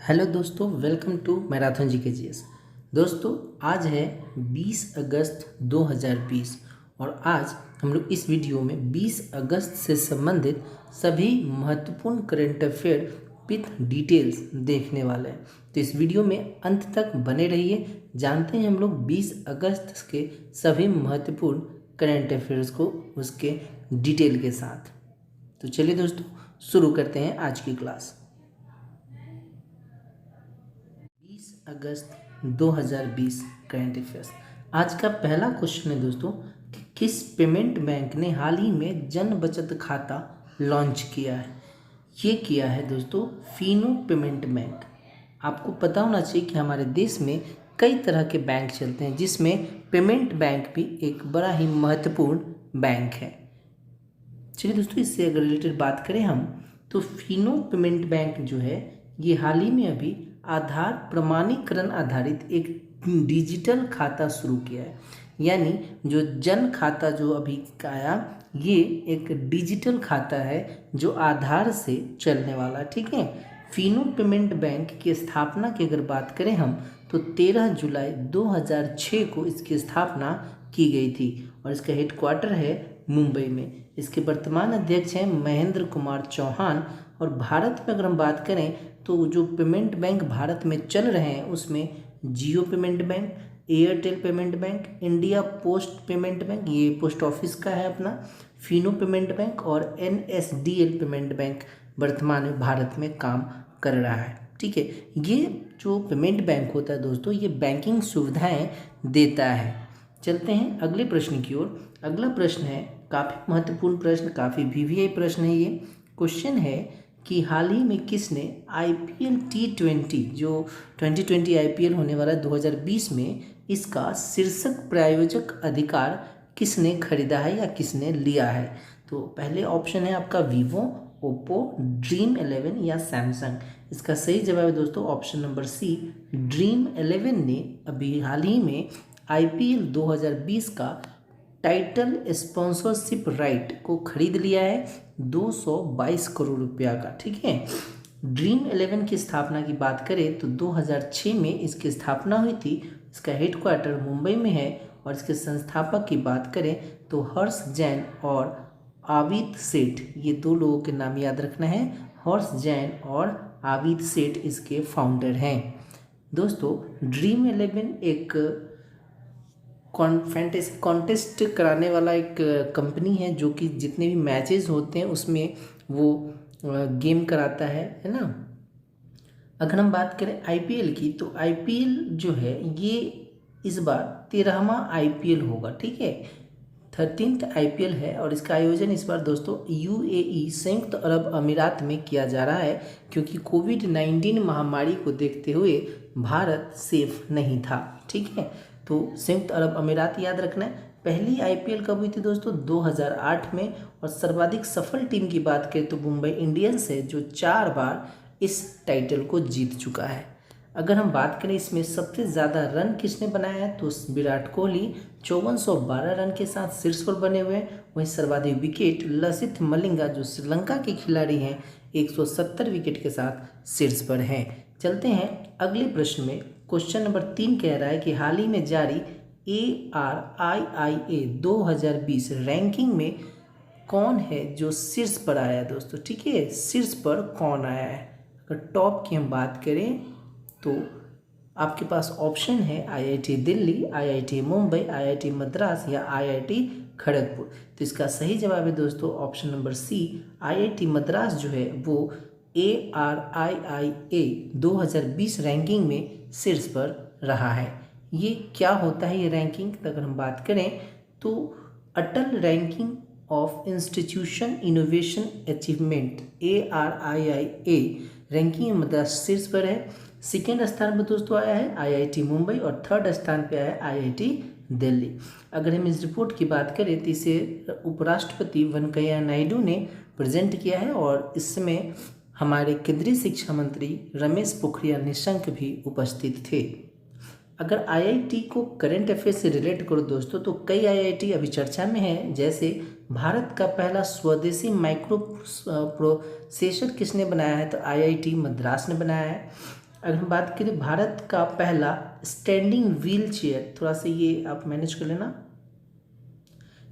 Hello दोस्तों, welcome to marathon GKGS. दोस्तों, आज है 20 अगस्त 2020 और आज हम लोग इस वीडियो में 20 अगस्त से संबंधित सभी महत्वपूर्ण करंट अफेयर विथ डिटेल्स देखने वाले हैं। तो इस वीडियो में अंत तक बने रहिए। जानते हैं हम लोग 20 अगस्त के सभी महत्वपूर्ण करंट अफेयर्स को उसके डिटेल के साथ। तो चलिए दोस्तों, शुरू करते हैं आज की क्लास। 20 अगस्त 2020 करंट अफेयर्स। आज का पहला क्वेश्चन है दोस्तों कि किस पेमेंट बैंक ने हाल ही में जन बचत खाता लॉन्च किया है। ये किया है दोस्तों फिनो पेमेंट बैंक। आपको पता होना चाहिए कि हमारे देश में कई तरह के बैंक चलते हैं, जिसमें पेमेंट बैंक भी एक बड़ा ही महत्वपूर्ण बैंक है। चलिए दोस्तों, इससे अगर रिलेटेड बात करें हम, तो फिनो पेमेंट बैंक जो है ये हाल ही में अभी आधार प्रमाणीकरण आधारित एक डिजिटल खाता शुरू किया है। यानी जो जन खाता जो अभी आया, ये एक डिजिटल खाता है जो आधार से चलने वाला, ठीक है। फिनो पेमेंट बैंक की स्थापना की अगर बात करें हम, तो 13 जुलाई 2006 को इसकी स्थापना की गई थी और इसका हेडक्वार्टर है मुंबई में। इसके वर्तमान अध्यक्ष हैं महेंद्र कुमार चौहान। और भारत में अगर हम बात करें तो जो पेमेंट बैंक भारत में चल रहे हैं उसमें Jio payment bank, Airtel payment bank, India post payment bank, ये पोस्ट ऑफिस का है अपना, फिनो पेमेंट बैंक और एनएसडीएल पेमेंट बैंक वर्तमान में भारत में काम कर रहा है, ठीक है। ये जो पेमेंट बैंक होता है दोस्तों, ये बैंकिंग सुविधाएं देता है। चलते हैं अगले प्रश्न की ओर। अगला प्रश्न है काफ़ी महत्वपूर्ण प्रश्न, काफ़ी वीवीआई प्रश्न है ये। क्वेश्चन है कि हाल ही में किसने आईपीएल T20 जो 2020 आईपीएल होने वाला है 2020 में, इसका शीर्षक प्रायोजक अधिकार किसने खरीदा है या किसने लिया है। तो पहले ऑप्शन है आपका वीवो, ओप्पो, ड्रीम 11 या सैमसंग। इसका सही जवाब है दोस्तों ऑप्शन नंबर सी, ड्रीम 11 ने अभी हाल ही में आईपीएल 2020 का टाइटल स्पॉन्सरशिप राइट को खरीद लिया है 222 करोड़ रुपया का, ठीक है। ड्रीम 11 की स्थापना की बात करें तो 2006 में इसकी स्थापना हुई थी। इसका हेडक्वार्टर मुंबई में है और इसके संस्थापक की बात करें तो हर्ष जैन और आविद सेठ, ये दो लोगों के नाम याद रखना है। हर्ष जैन और आविद सेठ इसके फाउंडर हैं। दोस्तों, ड्रीम 11 एक फैंटेसी कॉन्टेस्ट कराने वाला एक कंपनी है जो कि जितने भी मैचेस होते हैं उसमें वो गेम कराता है ना। अगर हम बात करें आईपीएल की, तो आईपीएल जो है ये इस बार 13वां आईपीएल होगा, ठीक है। 13th आईपीएल है और इसका आयोजन इस बार दोस्तों यूएई संयुक्त अरब अमीरात में किया जा रहा है, क्योंकि कोविड-19 महामारी को देखते हुए भारत सेफ नहीं था, ठीक है। तो संयुक्त अरब अमीरात याद रखना है। पहली आईपीएल कब हुई थी दोस्तों? 2008 में। और सर्वाधिक सफल टीम की बात करें तो मुंबई इंडियंस है, जो 4 बार इस टाइटल को जीत चुका है। अगर हम बात करें इसमें सबसे ज़्यादा रन किसने बनाया है, तो विराट कोहली 5412 रन के साथ शीर्ष पर बने हुए हैं। वहीं सर्वाधिक विकेट लसिथ मलिंगा जो श्रीलंका के खिलाड़ी हैं 170 विकेट के साथ शीर्ष पर हैं। चलते हैं अगले प्रश्न में। क्वेश्चन नंबर 3 कह रहा है कि हाल ही में जारी ARIIA 2020 रैंकिंग में कौन है जो शीर्ष पर आया है दोस्तों, ठीक है। शीर्ष पर कौन आया है? अगर टॉप की हम बात करें तो आपके पास ऑप्शन है IIT Delhi, IIT Mumbai, IIT Madras या IIT खड़गपुर। तो इसका सही जवाब है दोस्तों option number C, IIT Madras जो है वो ARIIA 2020 रैंकिंग में शीर्ष पर रहा है। ये क्या होता है ये रैंकिंग? अगर हम बात करें तो Atal ranking of institution innovation achievement ARIIA ranking Madras शीर्ष पर है। सेकेंड स्थान पर दोस्तों आया है IIT मुंबई और थर्ड स्थान पे आया है IIT दिल्ली। अगर हम इस रिपोर्ट की बात करें तो इसे उपराष्ट्रपति वेंकैया नायडू ने प्रेजेंट किया है और इसमें हमारे केंद्रीय शिक्षा मंत्री रमेश पोखरियाल निशंक भी उपस्थित थे। अगर आईआईटी को करंट अफेयर से रिलेट करो दोस्तों, तो कई आईआईटी अभी चर्चा में है। जैसे भारत का पहला स्वदेशी माइक्रो प्रोसेसर किसने बनाया है, तो आईआईटी मद्रास ने बनाया है। अगर हम बात करें भारत का पहला स्टैंडिंग व्हील चेयर, थोड़ा सा ये आप मैनेज कर लेना,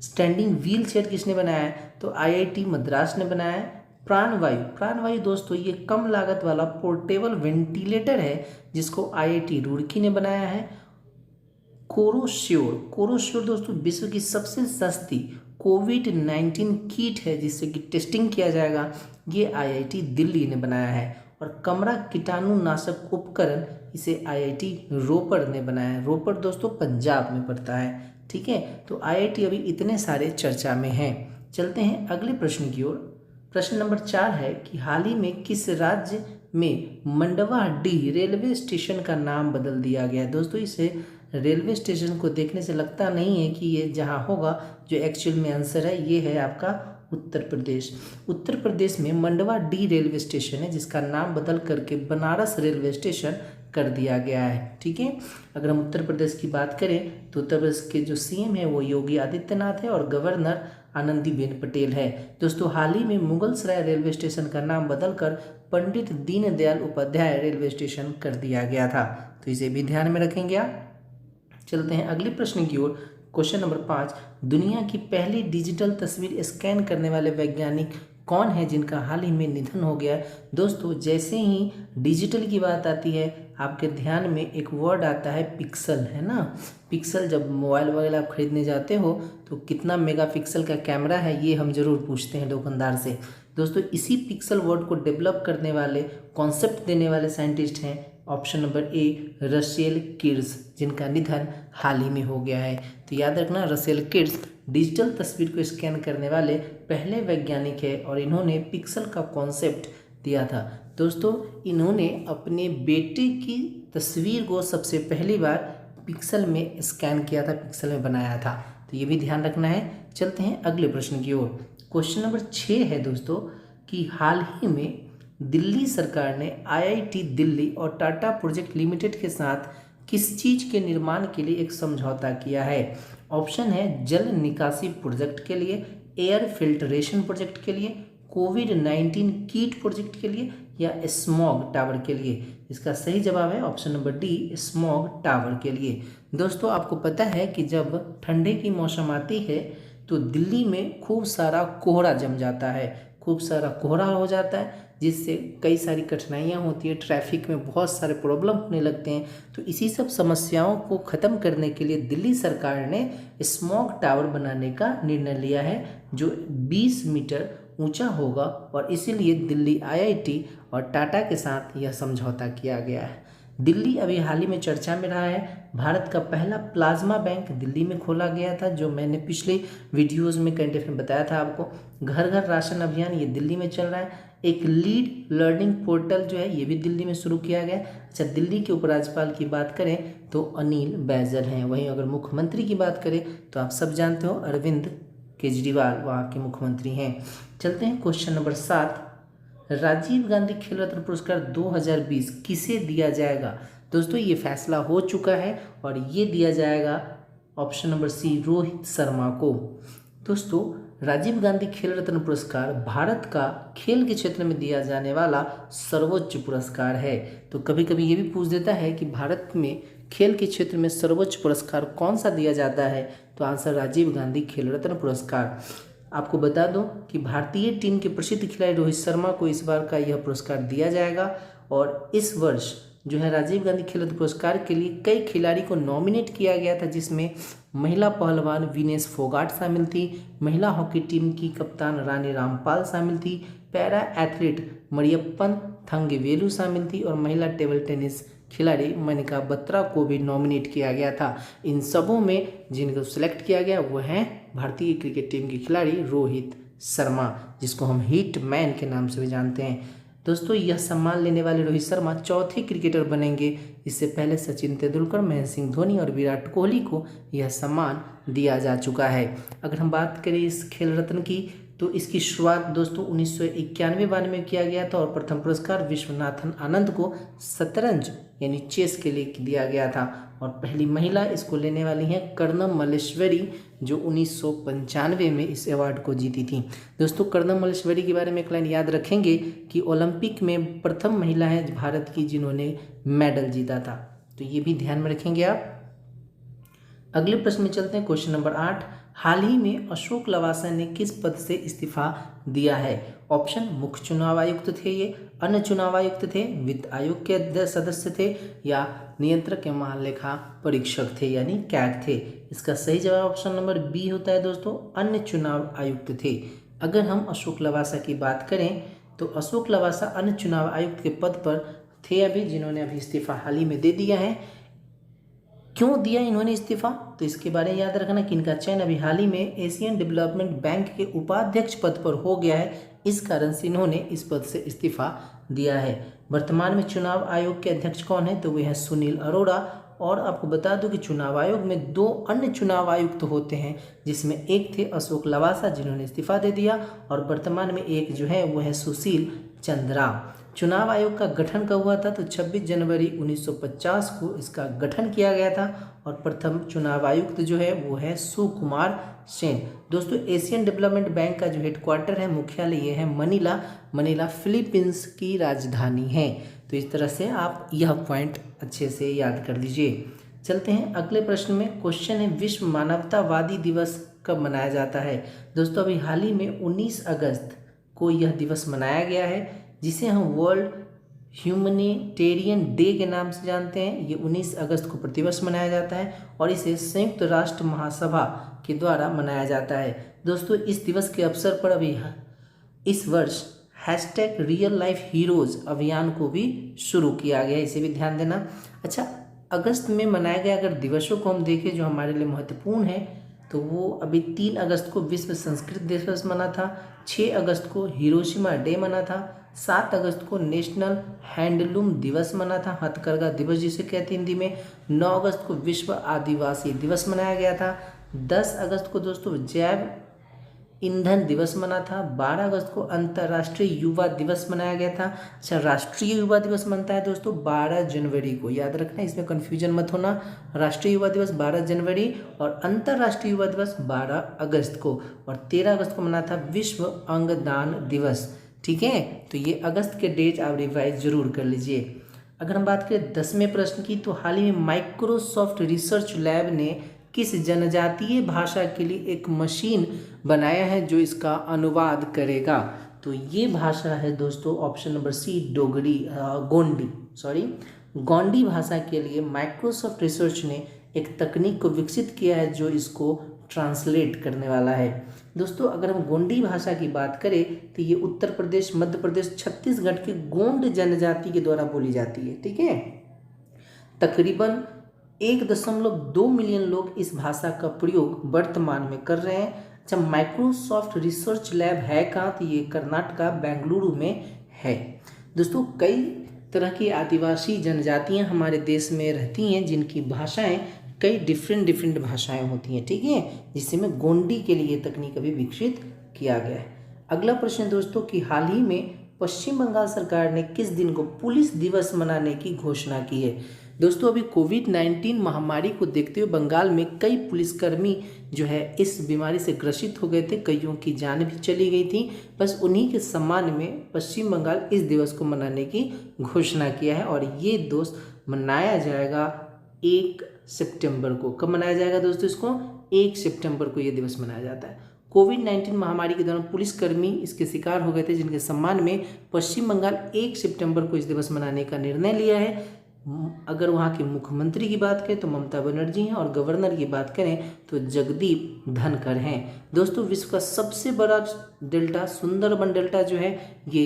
स्टैंडिंग व्हील चेयर किसने बनाया है? तो आईआईटी मद्रास ने बनाया है। प्राणवायु, प्राणवायु दोस्तों ये कम लागत वाला पोर्टेबल वेंटिलेटर है जिसको आईआईटी रुड़की ने बनाया है। कोरोश्योर, कोरोश्योर दोस्तों विश्व की सबसे सस्ती कोविड-19 किट है जिससे कि टेस्टिंग किया जाएगा, ये आईआईटी दिल्ली ने बनाया है। और कमरा कीटाणुनाशक उपकरण इसे आईआईटी रोपड़ ने बनाया है। रोपड़ दोस्तों पंजाब में पड़ता है, ठीक है। तो आईआईटी अभी इतने सारे चर्चा में हैं। चलते हैं अगले प्रश्न की ओर। प्रश्न नंबर 4 है कि हाल ही में किस राज्य में मंडवाडीह रेलवे स्टेशन का नाम बदल दिया गया है? दोस्तों इसे रेलवे स्टेशन को देखने से लगता नहीं है कि ये जहाँ होगा, जो एक्चुअल में आंसर है ये है आपका उत्तर प्रदेश। उत्तर प्रदेश में मंडवाडीह रेलवे स्टेशन है जिसका नाम बदल करके बनारस रेलवे स्टेशन कर दिया गया है, ठीक है। अगर हम उत्तर प्रदेश की बात करें तो उत्तर प्रदेश के जो सीएम है वो योगी आदित्यनाथ है और गवर्नर आनंदीबेन पटेल है। दोस्तों हाल ही में मुगलसराय रेलवे स्टेशन का नाम बदलकर पंडित दीनदयाल उपाध्याय रेलवे स्टेशन कर दिया गया था, तो इसे भी ध्यान में रखेंगे आप। चलते हैं अगले प्रश्न की ओर। क्वेश्चन नंबर 5, दुनिया की पहली डिजिटल तस्वीर स्कैन करने वाले वैज्ञानिक कौन है जिनका हाल ही में निधन हो गया? दोस्तों जैसे ही डिजिटल की बात आती है आपके ध्यान में एक वर्ड आता है पिक्सल, है ना। पिक्सल, जब मोबाइल वगैरह आप खरीदने जाते हो तो कितना मेगापिक्सल का कैमरा है ये हम जरूर पूछते हैं दुकानदार से। दोस्तों इसी पिक्सल वर्ड को डेवलप करने वाले, कॉन्सेप्ट देने वाले साइंटिस्ट हैं ऑप्शन नंबर ए रसेल किर्श, जिनका निधन हाल ही में हो गया है। तो याद रखना रसेल किर्श डिजिटल तस्वीर को स्कैन करने वाले पहले वैज्ञानिक है और इन्होंने पिक्सल का कॉन्सेप्ट दिया था। दोस्तों इन्होंने अपने बेटे की तस्वीर को सबसे पहली बार पिक्सल में स्कैन किया था, पिक्सल में बनाया था, तो ये भी ध्यान रखना है। चलते हैं अगले प्रश्न की ओर। क्वेश्चन नंबर 6 है दोस्तों कि हाल ही में दिल्ली सरकार ने आईआईटी दिल्ली और टाटा प्रोजेक्ट लिमिटेड के साथ किस चीज़ के निर्माण के लिए एक समझौता किया है? ऑप्शन है जल निकासी प्रोजेक्ट के लिए, एयर फिल्ट्रेशन प्रोजेक्ट के लिए, कोविड-19 किट प्रोजेक्ट के लिए या स्मॉग टावर के लिए। इसका सही जवाब है option number D smog tower के लिए। दोस्तों आपको पता है कि जब ठंडे की मौसम आती है तो दिल्ली में खूब सारा कोहरा जम जाता है, खूब सारा कोहरा हो जाता है जिससे कई सारी कठिनाइयाँ होती है, ट्रैफिक में बहुत सारे प्रॉब्लम होने लगते हैं। तो इसी सब समस्याओं को ख़त्म करने के लिए दिल्ली सरकार ने स्मॉग टावर बनाने का निर्णय लिया है जो 20 मीटर ऊंचा होगा और इसीलिए दिल्ली आईआईटी और टाटा के साथ यह समझौता किया गया है। दिल्ली अभी हाल ही में चर्चा में रहा है। भारत का पहला प्लाज्मा बैंक दिल्ली में खोला गया था, जो मैंने पिछले वीडियोज़ में कंटेंट में बताया था आपको। घर घर राशन अभियान ये दिल्ली में चल रहा है। एक लीड लर्निंग पोर्टल जो है ये भी दिल्ली में शुरू किया गया। अच्छा, दिल्ली के उपराज्यपाल की बात करें तो अनिल बैजल हैं। वहीं अगर मुख्यमंत्री की बात करें तो आप सब जानते हो अरविंद केजरीवाल वहाँ के मुख्यमंत्री हैं। चलते हैं क्वेश्चन नंबर 7, राजीव गांधी खेल रत्न पुरस्कार 2020 किसे दिया जाएगा? दोस्तों ये फैसला हो चुका है और ये दिया जाएगा option number C Rohit Sharma को। दोस्तों राजीव गांधी खेल रत्न पुरस्कार भारत का खेल के क्षेत्र में दिया जाने वाला सर्वोच्च पुरस्कार है। तो कभी कभी ये भी पूछ देता है कि भारत में खेल के क्षेत्र में सर्वोच्च पुरस्कार कौन सा दिया जाता है, तो आंसर राजीव गांधी खेल रत्न पुरस्कार। आपको बता दूं कि भारतीय टीम के प्रसिद्ध खिलाड़ी रोहित शर्मा को इस बार का यह पुरस्कार दिया जाएगा और इस वर्ष जो है राजीव गांधी खेल रत्न पुरस्कार के लिए कई खिलाड़ी को नॉमिनेट किया गया था, जिसमें महिला पहलवान विनेश फोगाट शामिल थी, महिला हॉकी टीम की कप्तान रानी रामपाल शामिल थी, पैरा एथलीट मरियप्पन थंगवेलु शामिल थी और महिला टेबल टेनिस खिलाड़ी मनिका बत्रा को भी नॉमिनेट किया गया था। इन सबों में जिनको सिलेक्ट किया गया वो हैं भारतीय क्रिकेट टीम के खिलाड़ी रोहित शर्मा, जिसको हम हिट मैन के नाम से भी जानते हैं। दोस्तों यह सम्मान लेने वाले रोहित शर्मा चौथे क्रिकेटर बनेंगे। इससे पहले सचिन तेंदुलकर, महेंद्र सिंह धोनी और विराट कोहली को यह सम्मान दिया जा चुका है। अगर हम बात करें इस खेल रत्न की तो इसकी शुरुआत दोस्तों 1991-92 में किया गया था और प्रथम पुरस्कार विश्वनाथन आनंद को शतरंज यानी चेस के लिए दिया गया था। और पहली महिला इसको लेने वाली हैं कर्णम मल्लेश्वरी, जो 1995 में इस अवार्ड को जीती थी। दोस्तों कर्णम मल्लेश्वरी के बारे में एक लाइन याद रखेंगे कि ओलंपिक में प्रथम महिला है भारत की जिन्होंने मेडल जीता था, तो ये भी ध्यान में रखेंगे आप। अगले प्रश्न में चलते हैं, क्वेश्चन नंबर 8। हाल ही में अशोक लवासा ने किस पद से इस्तीफा दिया है? ऑप्शन, मुख्य चुनाव आयुक्त थे ये, अन्य चुनाव आयुक्त थे, वित्त आयोग के सदस्य थे, या नियंत्रक या महालेखा परीक्षक थे यानी कैग थे। इसका सही जवाब ऑप्शन नंबर बी होता है दोस्तों, अन्य चुनाव आयुक्त थे। अगर हम अशोक लवासा की बात करें तो अशोक लवासा अन्य चुनाव आयुक्त के पद पर थे अभी, जिन्होंने अभी इस्तीफा हाल ही में दे दिया है। क्यों दिया इन्होंने इस्तीफा, तो इसके बारे में याद रखना कि इनका चयन अभी हाल ही में एशियन डेवलपमेंट बैंक के उपाध्यक्ष पद पर हो गया है, इस कारण से इन्होंने इस पद से इस्तीफा दिया है। वर्तमान में चुनाव आयोग के अध्यक्ष कौन है, तो वे हैं सुनील अरोड़ा। और आपको बता दूं कि चुनाव आयोग में 2 अन्य चुनाव आयुक्त होते हैं, जिसमें एक थे अशोक लवासा जिन्होंने इस्तीफा दे दिया, और वर्तमान में एक जो है वो है सुशील चंद्रा। चुनाव आयोग का गठन कब हुआ था, तो 26 जनवरी 1950 को इसका गठन किया गया था। और प्रथम चुनाव आयुक्त जो है वो है सुकुमार सेन। दोस्तों एशियन डेवलपमेंट बैंक का जो हेडक्वार्टर है, मुख्यालय ये है मनीला। मनीला फिलीपींस की राजधानी है। तो इस तरह से आप यह पॉइंट अच्छे से याद कर लीजिए। चलते हैं अगले प्रश्न में। क्वेश्चन है, विश्व मानवतावादी दिवस कब मनाया जाता है? दोस्तों अभी हाल ही में 19 अगस्त को यह दिवस मनाया गया है, जिसे हम वर्ल्ड ह्यूमैनिटेरियन डे के नाम से जानते हैं। ये 19 अगस्त को प्रतिवर्ष मनाया जाता है और इसे संयुक्त राष्ट्र महासभा के द्वारा मनाया जाता है। दोस्तों इस दिवस के अवसर पर अभी इस वर्ष #रियल लाइफ हीरोज अभियान को भी शुरू किया गया है, इसे भी ध्यान देना। अच्छा, अगस्त में मनाए गए अगर दिवसों को हम देखें जो हमारे लिए महत्वपूर्ण है, तो वो अभी 3 अगस्त को विश्व संस्कृत दिवस मना था, 6 अगस्त को हिरोशिमा डे मना था, 7 अगस्त को नेशनल हैंडलूम दिवस मना था, हथकरघा दिवस जिसे कहते हैं हिंदी में, 9 अगस्त को विश्व आदिवासी दिवस मनाया गया था, 10 अगस्त को दोस्तों जैव ईंधन दिवस मना था, 12 अगस्त को अंतर्राष्ट्रीय युवा दिवस मनाया गया था। अच्छा, राष्ट्रीय युवा दिवस मनता है दोस्तों 12 जनवरी को, याद रखना, इसमें कन्फ्यूजन मत होना। राष्ट्रीय युवा दिवस 12 जनवरी और अंतर्राष्ट्रीय युवा दिवस 12 अगस्त को, और 13 अगस्त को मना था विश्व अंगदान दिवस। ठीक है, तो ये अगस्त के डेट आप रिवाइज जरूर कर लीजिए। अगर हम बात करें 10वें प्रश्न की, तो हाल ही में माइक्रोसॉफ्ट रिसर्च लैब ने किस जनजातीय भाषा के लिए एक मशीन बनाया है जो इसका अनुवाद करेगा? तो ये भाषा है दोस्तों ऑप्शन नंबर सी, गोंडी भाषा के लिए माइक्रोसॉफ्ट रिसर्च ने एक तकनीक को विकसित किया है जो इसको ट्रांसलेट करने वाला है। दोस्तों अगर हम गोंडी भाषा की बात करें तो ये उत्तर प्रदेश, मध्य प्रदेश, छत्तीसगढ़ के गोंड जनजाति के द्वारा बोली जाती है। ठीक है, तकरीबन 1.2 मिलियन लोग इस भाषा का प्रयोग वर्तमान में कर रहे हैं। अच्छा, माइक्रोसॉफ्ट रिसर्च लैब है कहाँ, तो ये कर्नाटका बेंगलुरु में है। दोस्तों कई तरह की आदिवासी जनजातियां हमारे देश में रहती हैं जिनकी भाषाएं कई डिफरेंट भाषाएं होती हैं। ठीक है, जिसमें गोंडी के लिए तकनीक अभी विकसित किया गया है। अगला प्रश्न दोस्तों कि हाल ही में पश्चिम बंगाल सरकार ने किस दिन को पुलिस दिवस मनाने की घोषणा की है? दोस्तों अभी कोविड-19 महामारी को देखते हुए बंगाल में कई पुलिसकर्मी जो है इस बीमारी से ग्रसित हो गए थे, कईयों की जान भी चली गई थी। बस उन्हीं के सम्मान में पश्चिम बंगाल इस दिवस को मनाने की घोषणा किया है और ये दोस्त मनाया जाएगा 1 सितंबर को। कब मनाया जाएगा दोस्तों इसको? 1 सितंबर को ये दिवस मनाया जाता है। कोविड-19 महामारी के दौरान पुलिसकर्मी इसके शिकार हो गए थे, जिनके सम्मान में पश्चिम बंगाल 1 सितंबर को इस दिवस मनाने का निर्णय लिया है। अगर वहाँ के मुख्यमंत्री की बात करें तो ममता बनर्जी हैं और गवर्नर की बात करें तो जगदीप धनखड़ हैं। दोस्तों विश्व का सबसे बड़ा डेल्टा सुंदरबन डेल्टा जो है ये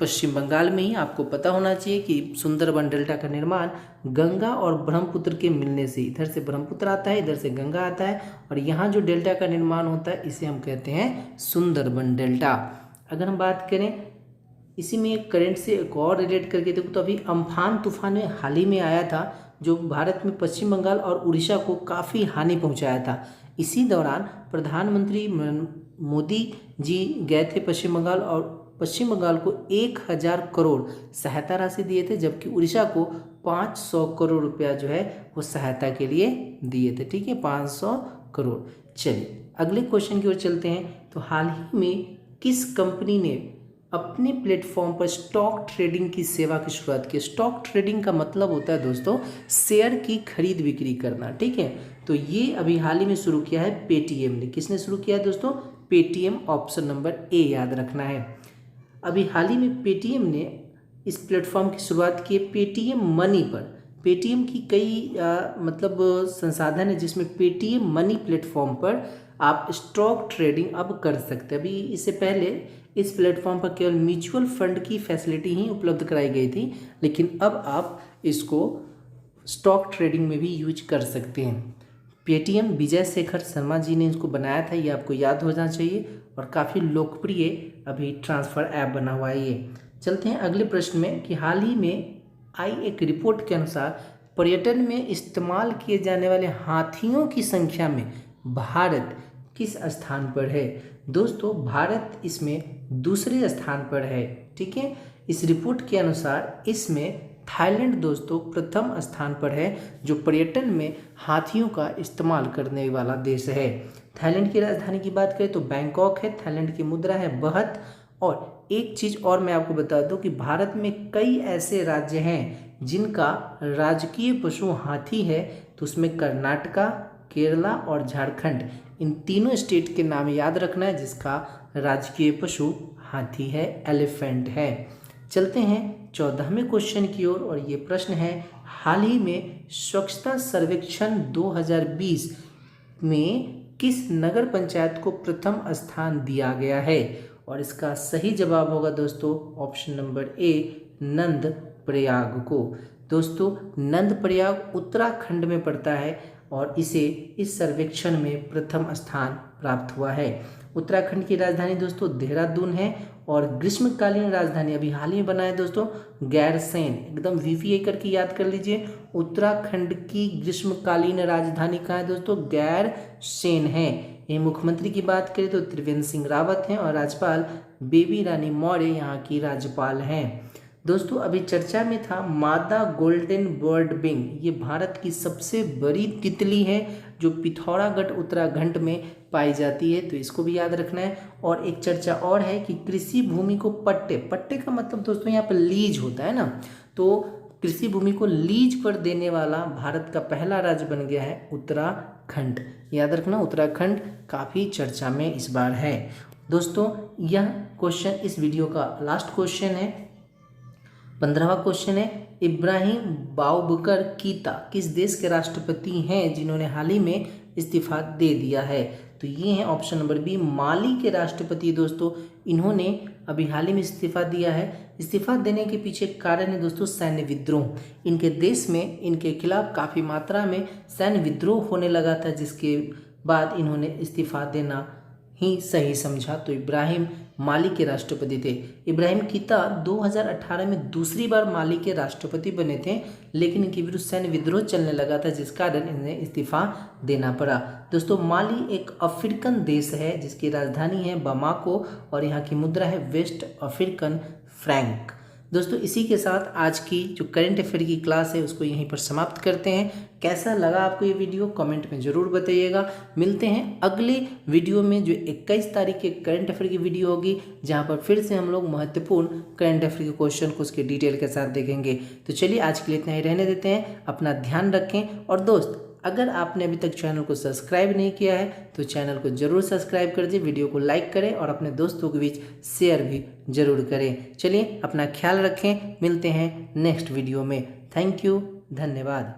पश्चिम बंगाल में ही। आपको पता होना चाहिए कि सुंदरबन डेल्टा का निर्माण गंगा और ब्रह्मपुत्र के मिलने से, इधर से ब्रह्मपुत्र आता है, इधर से गंगा आता है और यहाँ जो डेल्टा का निर्माण होता है इसे हम कहते हैं सुंदरबन डेल्टा। अगर हम बात करें इसी में एक करंट से एक और रिलेट करके देखो तो अभी अम्फान तूफान में हाल ही में आया था जो भारत में पश्चिम बंगाल और उड़ीसा को काफ़ी हानि पहुंचाया था। इसी दौरान प्रधानमंत्री मोदी जी गए थे पश्चिम बंगाल और पश्चिम बंगाल को 1000 करोड़ सहायता राशि दिए थे, जबकि उड़ीसा को 500 करोड़ रुपया जो है वो सहायता के लिए दिए थे। ठीक है, 500 करोड़। चलिए अगले क्वेश्चन की ओर चलते हैं। तो हाल ही में किस कंपनी ने अपने प्लेटफॉर्म पर स्टॉक ट्रेडिंग की सेवा की शुरुआत की? स्टॉक ट्रेडिंग का मतलब होता है दोस्तों शेयर की खरीद बिक्री करना। ठीक है, तो ये अभी हाल ही में शुरू किया है पेटीएम ने। किसने शुरू किया है दोस्तों? पेटीएम। ऑप्शन नंबर ए याद रखना है। अभी हाल ही में पेटीएम ने इस प्लेटफॉर्म की शुरुआत की है पेटीएम मनी पर। पेटीएम की कई मतलब संसाधन है जिसमें पेटीएम मनी प्लेटफॉर्म पर आप स्टॉक ट्रेडिंग अब कर सकते हैं। अभी इससे पहले इस प्लेटफॉर्म पर केवल म्यूचुअल फंड की फैसिलिटी ही उपलब्ध कराई गई थी, लेकिन अब आप इसको स्टॉक ट्रेडिंग में भी यूज कर सकते हैं। पेटीएम विजय शेखर शर्मा जी ने इसको बनाया था, ये आपको याद होना चाहिए, और काफ़ी लोकप्रिय अभी ट्रांसफ़र ऐप बना हुआ है ये। चलते हैं अगले प्रश्न में कि हाल ही में आई एक रिपोर्ट के अनुसार पर्यटन में इस्तेमाल किए जाने वाले हाथियों की संख्या में भारत किस स्थान पर है? दोस्तों भारत इसमें दूसरे स्थान पर है। ठीक है, इस रिपोर्ट के अनुसार इसमें थाईलैंड दोस्तों प्रथम स्थान पर है जो पर्यटन में हाथियों का इस्तेमाल करने वाला देश है। थाईलैंड की राजधानी की बात करें तो बैंकॉक है। थाईलैंड की मुद्रा है बहत। और एक चीज़ और मैं आपको बता दूं कि भारत में कई ऐसे राज्य हैं जिनका राजकीय पशु हाथी है, तो उसमें कर्नाटका, केरला और झारखंड, इन तीनों स्टेट के नाम याद रखना है जिसका राजकीय पशु हाथी है, एलिफेंट है। चलते हैं 14वें क्वेश्चन की ओर और ये प्रश्न है हाल ही में स्वच्छता सर्वेक्षण 2020 में किस नगर पंचायत को प्रथम स्थान दिया गया है? और इसका सही जवाब होगा दोस्तों ऑप्शन नंबर ए, नंद प्रयाग को। दोस्तों नंद प्रयाग उत्तराखंड में पड़ता है और इसे इस सर्वेक्षण में प्रथम स्थान प्राप्त हुआ है। उत्तराखंड की राजधानी दोस्तों देहरादून है और ग्रीष्मकालीन राजधानी अभी हाल ही में बना है दोस्तों गैरसैंण। एकदम वीवीए करके याद कर लीजिए। उत्तराखंड की ग्रीष्मकालीन राजधानी कहाँ है दोस्तों? गैरसैंण है। ये मुख्यमंत्री की बात करें तो त्रिवेंद्र सिंह रावत हैं और राज्यपाल बेबी रानी मौर्य यहाँ की राज्यपाल हैं। दोस्तों अभी चर्चा में था मादा गोल्डन बर्ड विंग। ये भारत की सबसे बड़ी तितली है जो पिथौरागढ़ उत्तराखंड में पाई जाती है, तो इसको भी याद रखना है। और एक चर्चा और है कि कृषि भूमि को पट्टे का मतलब दोस्तों यहाँ पर लीज होता है ना, तो कृषि भूमि को लीज पर देने वाला भारत का पहला राज्य बन गया है उत्तराखंड। याद रखना उत्तराखंड काफ़ी चर्चा में इस बार है। दोस्तों यह क्वेश्चन इस वीडियो का लास्ट क्वेश्चन है। 15वां क्वेश्चन है इब्राहिम बाउबकर कीता किस देश के राष्ट्रपति हैं जिन्होंने हाल ही में इस्तीफा दे दिया है? तो ये है ऑप्शन नंबर बी, माली के राष्ट्रपति दोस्तों। इन्होंने अभी हाल ही में इस्तीफा दिया है। इस्तीफा देने के पीछे कारण है दोस्तों सैन्य विद्रोह। इनके देश में इनके खिलाफ काफ़ी मात्रा में सैन्य विद्रोह होने लगा था, जिसके बाद इन्होंने इस्तीफा देना ही सही समझा। तो इब्राहिम माली के राष्ट्रपति थे। इब्राहिम कीता 2018 में दूसरी बार माली के राष्ट्रपति बने थे, लेकिन इनके विरुद्ध सैन्य विद्रोह चलने लगा था जिस कारण इन्हें इस्तीफा देना पड़ा। दोस्तों माली एक अफ्रीकन देश है जिसकी राजधानी है बमाको और यहाँ की मुद्रा है वेस्ट अफ्रीकन फ्रैंक। दोस्तों इसी के साथ आज की जो करंट अफेयर की क्लास है उसको यहीं पर समाप्त करते हैं। कैसा लगा आपको ये वीडियो कमेंट में ज़रूर बताइएगा। मिलते हैं अगले वीडियो में जो 21 तारीख के करंट अफेयर की वीडियो होगी, जहां पर फिर से हम लोग महत्वपूर्ण करंट अफेयर के क्वेश्चन को उसके डिटेल के साथ देखेंगे। तो चलिए आज के लिए इतना ही रहने देते हैं। अपना ध्यान रखें और दोस्त अगर आपने अभी तक चैनल को सब्सक्राइब नहीं किया है तो चैनल को जरूर सब्सक्राइब कर दीजिए, वीडियो को लाइक करें और अपने दोस्तों के बीच शेयर भी जरूर करें। चलिए अपना ख्याल रखें, मिलते हैं नेक्स्ट वीडियो में। थैंक यू, धन्यवाद।